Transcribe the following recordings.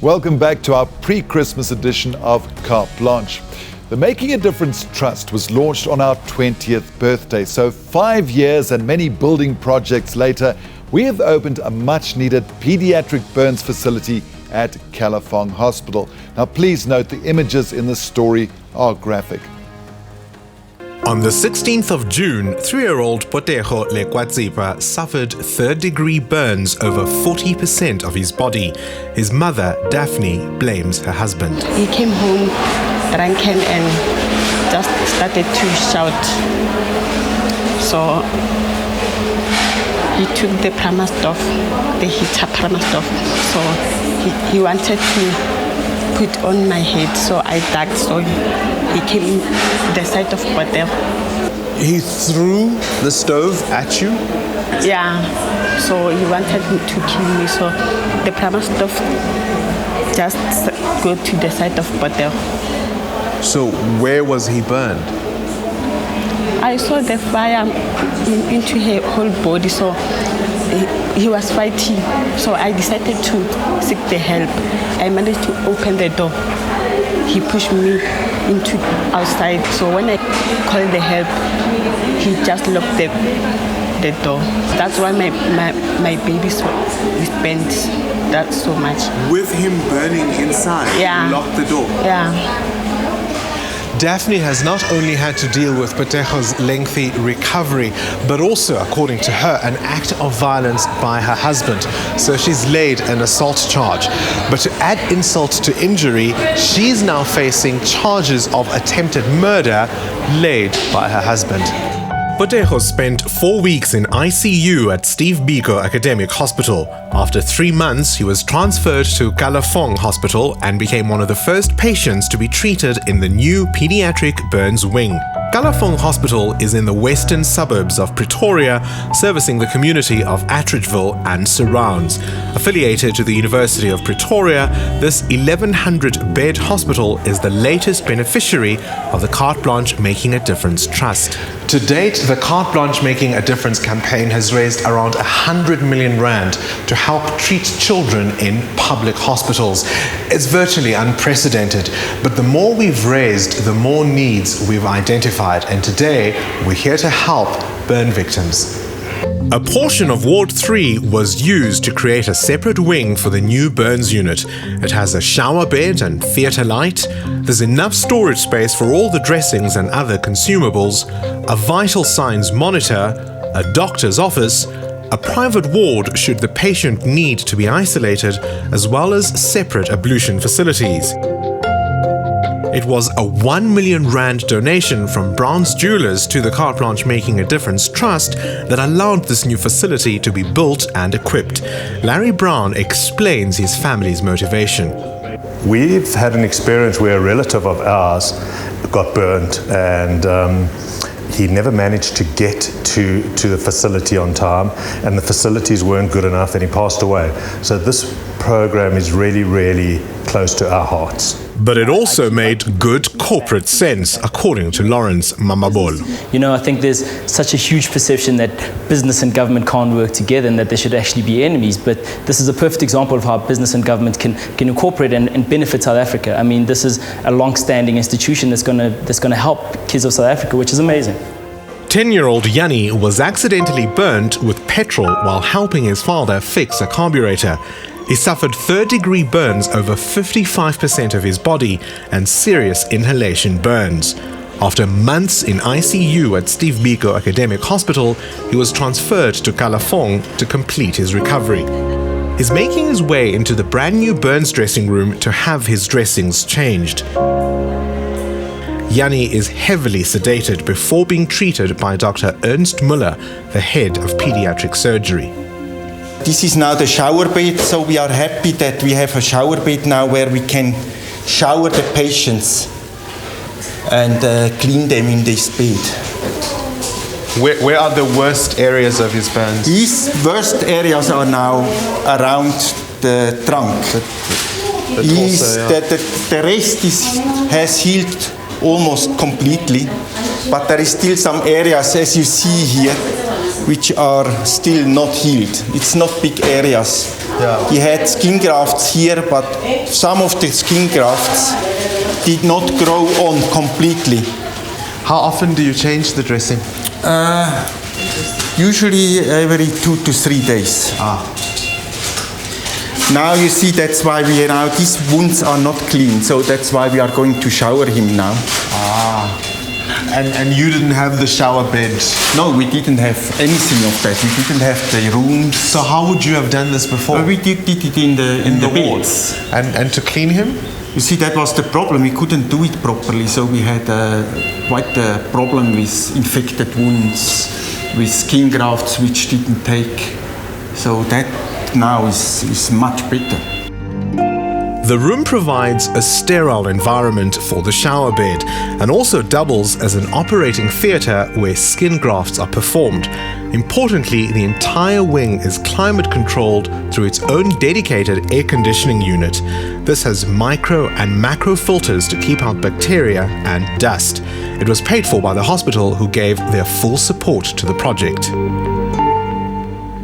Welcome back to our pre-Christmas edition of Carte Blanche. The Making a Difference Trust was launched on our 20th birthday. So 5 years and many building projects later, we have opened a much-needed paediatric burns facility at Kalafong Hospital. Now please note the images in this story are graphic. On the 16th of June, 3-year-old Potejo Lekwatsipa suffered third-degree burns over 40% of his body. His mother, Daphne, blames her husband. He came home drunken and just started to shout. So he took the Pramastov, the heater Pramastov. So he wanted to put on my head, so I ducked. So he came to the side of Potejo. He threw the stove at you? Yeah, so he wanted to kill me. So the Pramastov just go to the side of Potejo. So where was he burned? I saw the fire into her whole body, so he was fighting. So I decided to seek the help. I managed to open the door. He pushed me into outside. So when I called the help, he just locked the door. That's why my baby is bent that so much. With him burning inside, Yeah. you locked the door? Yeah. Daphne has not only had to deal with Potejo's lengthy recovery, but also, according to her, an act of violence by her husband. So she's laid an assault charge. But to add insult to injury, she's now facing charges of attempted murder laid by her husband. Potejo spent 4 weeks in ICU at Steve Biko Academic Hospital. After 3 months, he was transferred to Kalafong Hospital and became one of the first patients to be treated in the new pediatric burns wing. Kalafong Hospital is in the western suburbs of Pretoria, servicing the community of Atteridgeville and surrounds. Affiliated to the University of Pretoria, this 1,100-bed hospital is the latest beneficiary of the Carte Blanche Making a Difference Trust. To date, the Carte Blanche Making a Difference campaign has raised around 100 million rand to help treat children in public hospitals. It's virtually unprecedented, but the more we've raised, the more needs we've identified. And today, we're here to help burn victims. A portion of Ward 3 was used to create a separate wing for the new burns unit. It has a shower bed and theatre light. There's enough storage space for all the dressings and other consumables, a vital signs monitor, a doctor's office, a private ward should the patient need to be isolated, as well as separate ablution facilities. It was a 1 million rand donation from Brown's Jewelers to the Carte Blanche Making a Difference Trust that allowed this new facility to be built and equipped. Larry Brown explains his family's motivation. We've had an experience where a relative of ours got burnt and he never managed to get to the facility on time, and the facilities weren't good enough and he passed away. So this program is really, really close to our hearts. But it also made good corporate sense, according to Lawrence Mamabolo. You know, I think there's such a huge perception that business and government can't work together and that they should actually be enemies. But this is a perfect example of how business and government can incorporate and benefit South Africa. I mean, this is a long-standing institution that's gonna help kids of South Africa, which is amazing. 10-year-old Yanni was accidentally burnt with petrol while helping his father fix a carburetor. He suffered third-degree burns over 55% of his body and serious inhalation burns. After months in ICU at Steve Biko Academic Hospital, he was transferred to Kalafong to complete his recovery. He's making his way into the brand new burns dressing room to have his dressings changed. Yanni is heavily sedated before being treated by Dr. Ernst Muller, the head of pediatric surgery. This is now the shower bed, so we are happy that we have a shower bed now where we can shower the patients and clean them in this bed. Where are the worst areas of his burns? These worst areas are now around the trunk. The rest has healed almost completely, but there is still some areas, as you see here, which are still not healed. It's not big areas. He had skin grafts here, but some of the skin grafts did not grow on completely. How often do you change the dressing? Usually every 2 to 3 days. Now you see, that's why these wounds are not clean, so that's why we are going to shower him now. And you didn't have the shower bed? No, we didn't have anything of that. We didn't have the rooms. So how would you have done this before? We did it in the wards. And to clean him? You see, that was the problem. We couldn't do it properly, so we had quite a problem with infected wounds, with skin grafts which didn't take. So that now is much better. The room provides a sterile environment for the shower bed and also doubles as an operating theatre where skin grafts are performed. Importantly, the entire wing is climate controlled through its own dedicated air conditioning unit. This has micro and macro filters to keep out bacteria and dust. It was paid for by the hospital, who gave their full support to the project.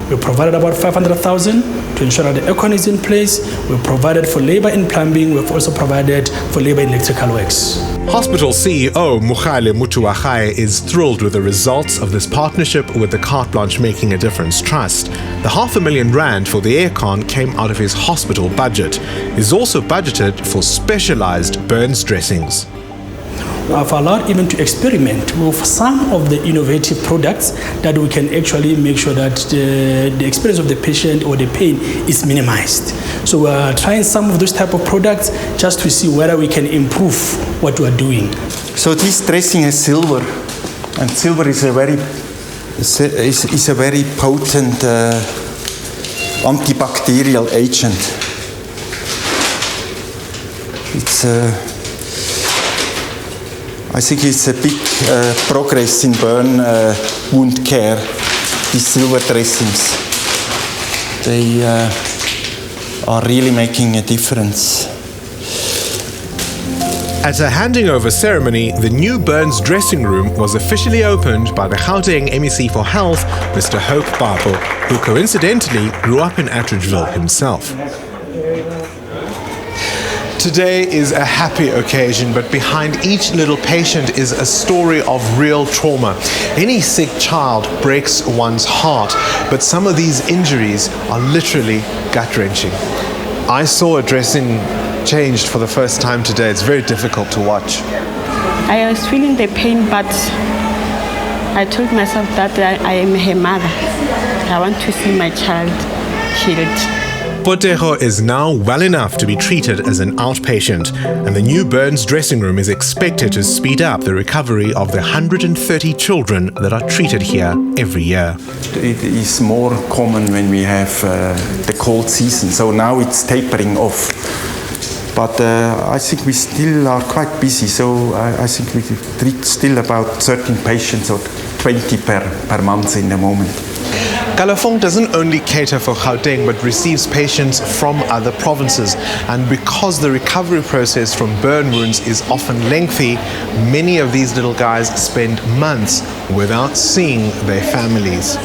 We provided about 500,000 to ensure that the aircon is in place. We provided for labor in plumbing. We've also provided for labor in electrical works. Hospital CEO Mugale Mutuagai is thrilled with the results of this partnership with the Carte Blanche Making a Difference Trust. The R500,000 for the aircon came out of his hospital budget. He's also budgeted for specialized burns dressings. I've allowed even to experiment with some of the innovative products that we can actually make sure that the experience of the patient or the pain is minimized. So we're trying some of those type of products just to see whether we can improve what we're doing. So this dressing has silver, and silver is a very potent antibacterial agent. I think it's a big progress in burn wound care, these silver dressings. They are really making a difference. At a handing over ceremony, the new burns dressing room was officially opened by the Gauteng MEC for Health, Mr. Hope Papo, who coincidentally grew up in Attridgeville himself. Today is a happy occasion, but behind each little patient is a story of real trauma. Any sick child breaks one's heart, but some of these injuries are literally gut-wrenching. I saw a dressing changed for the first time today. It's very difficult to watch. I was feeling the pain, but I told myself that I am her mother. I want to see my child healed. Potejo is now well enough to be treated as an outpatient, and the new burns dressing room is expected to speed up the recovery of the 130 children that are treated here every year. It is more common when we have the cold season, so now it's tapering off. But I think we still are quite busy, so I think we treat still about 13 patients or 20 per month in the moment. Kalafong doesn't only cater for Gauteng but receives patients from other provinces, and because the recovery process from burn wounds is often lengthy, many of these little guys spend months without seeing their families.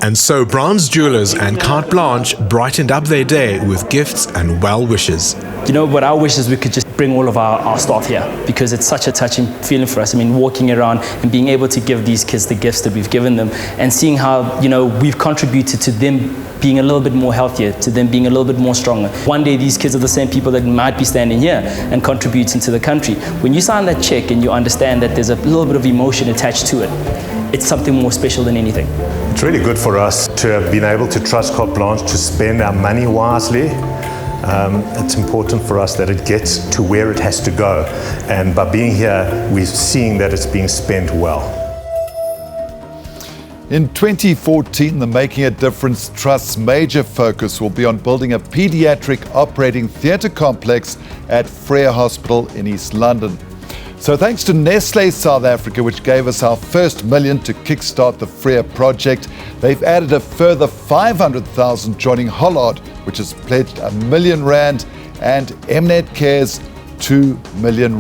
And so Brown's Jewelers and Carte Blanche brightened up their day with gifts and well wishes. You know, what I wish is we could just bring all of our staff here, because it's such a touching feeling for us. I mean, walking around and being able to give these kids the gifts that we've given them, and seeing how, you know, we've contributed to them being a little bit more healthier, to them being a little bit more stronger. One day these kids are the same people that might be standing here and contributing to the country. When you sign that check and you understand that there's a little bit of emotion attached to it, it's something more special than anything. It's really good for us to have been able to trust Carte Blanche to spend our money wisely. It's important for us that it gets to where it has to go, and by being here we're seeing that it's being spent well. In 2014, the Making a Difference Trust's major focus will be on building a paediatric operating theatre complex at Frere Hospital in East London. So thanks to Nestlé South Africa, which gave us our first million to kickstart the Frere project, they've added a further 500,000, joining Hollard, which has pledged R1 million, and Mnet Cares R2 million.